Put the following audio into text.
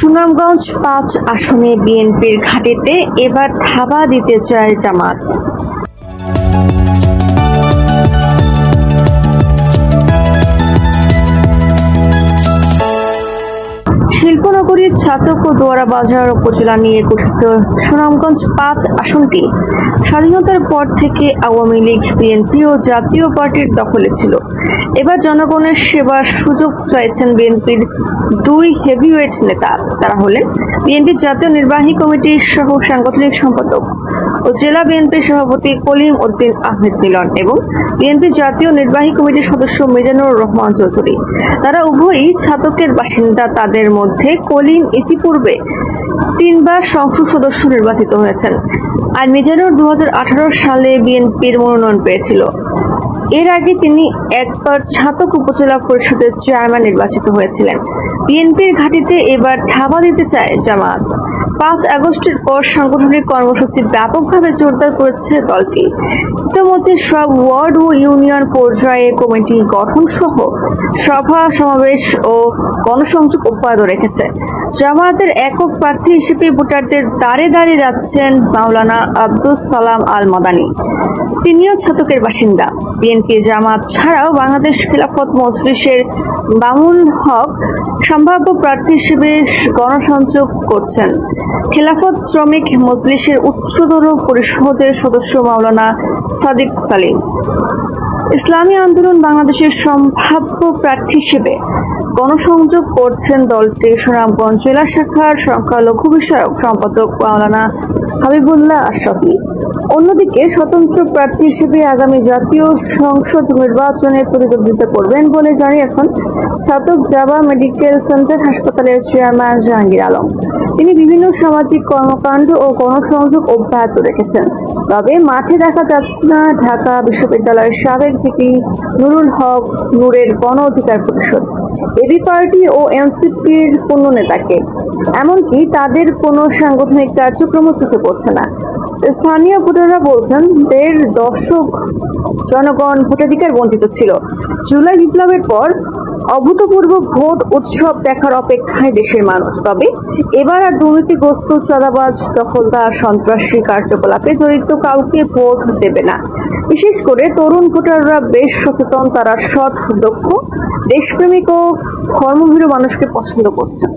সুনামগঞ্জ ৫ আসনে বিএনপির ঘাঁটিতে এবার থাবা দিতে চায় জামাত। শিল্পনগরীর ছাতক ও দোয়ারা বাজার উপজেলা নিয়ে গঠিত সুনামগঞ্জ ৫ আসনটি স্বাধীনতার পর থেকে আওয়ামী লীগ, বিএনপি ও জাতীয় পার্টির দখলে ছিল। এবার জনগণের সেবার সুযোগ চাইছেন বিএনপির দুই হেভিওয়েট নেতা। তারা হলেন বিএনপির জাতীয় নির্বাহী কমিটির সহ সাংগঠনিক সম্পাদক ও জেলা বিএনপির সভাপতি কলিম উদ্দিন আহমেদ মিলন এবং বিএনপির জাতীয় নির্বাহী কমিটির সদস্য মিজানুর রহমান চৌধুরী। তারা উভয়ই ছাতকের বাসিন্দা। তাদের মধ্যে কলিম ইতিপূর্বে ৩ বার সংসদ সদস্য নির্বাচিত হয়েছেন, আর মিজানুর ২০১৮ সালে বিএনপির মনোনয়ন পেয়েছিল। এর আগে তিনি একবার ছাতক উপজেলা পরিষদের চেয়ারম্যান নির্বাচিত হয়েছিলেন। বিএনপির ঘাঁটিতে এবার থাবা দিতে চায় জামাত। ৫ আগস্টের পর সাংগঠনিক কর্মসূচি ব্যাপকভাবে জোরদার করেছে দলটি। ইতিমধ্যে সব ওয়ার্ড ও ইউনিয়ন পর্যায়ে কমিটি গঠন সহ সভা সমাবেশ ও গণসংযোগ অব্যাহত রেখেছে। জামায়াতের একক প্রার্থী হিসেবে ভোটারদের দ্বারে দ্বারে যাচ্ছেন মাওলানা আব্দুস সালাম আল মাদানী। তিনিও ছাতকের বাসিন্দা। বিএনপি, জামাত ছাড়াও বাংলাদেশ খেলাফত মজলিসের মামুন হক সম্ভাব্য প্রার্থী হিসেবে গণসংযোগ করছেন। খেলাফত শ্রমিক মজলিসের উচ্চতর পরিষদের সদস্য মাওলানা সাদিক সালিম ইসলামী আন্দোলন বাংলাদেশের সম্ভাব্য প্রার্থী হিসেবে গণসংযোগ করছেন দলটির সুনামগঞ্জ জেলা শাখার সংখ্যালঘু বিষয়ক সম্পাদক মাওলানা হাবিবুল্লাহ আশরাফী। অন্যদিকে স্বতন্ত্র প্রার্থী হিসেবে আগামী জাতীয় সংসদ নির্বাচনে প্রতিদ্বন্দ্বিতা করবেন বলে জানিয়েছেন ছাতক জাবা মেডিকেল সেন্টার হাসপাতালের চেয়ারম্যান জাহাঙ্গীর আলম। তিনি বিভিন্ন সামাজিক কর্মকাণ্ড ও গণসংযোগ অব্যাহত রেখেছেন। তবে মাঠে দেখা যাচ্ছে না ঢাকা বিশ্ববিদ্যালয়ের সাবেক ভিপি নুরুল হক নূরের গণ অধিকার পরিষদ, এবি পার্টি ও এনসিপির কোন নেতাকে। এমনকি তাদের কোনো সাংগঠনিক কার্যক্রম চোখে পড়ছে না। স্থানীয় ভোটাররা বলছেন ১.৫ দশক জনগণ ভোটাধিকার বঞ্চিত ছিল। জুলাই বিপ্লবের পর অভূতপূর্ব ভোট উৎসব দেখার অপেক্ষায় দেশের মানুষ। তবে এবার আর দুর্নীতিগ্রস্ত, চাঁদাবাজ, দখলদার, সন্ত্রাসী কার্যকলাপে জড়িত কাউকে ভোট দেবে না। বিশেষ করে তরুণ ভোটাররা বেশ সচেতন। তারা সৎ, দক্ষ, দেশপ্রেমিক ও ধর্মভীরু মানুষকে পছন্দ করছেন।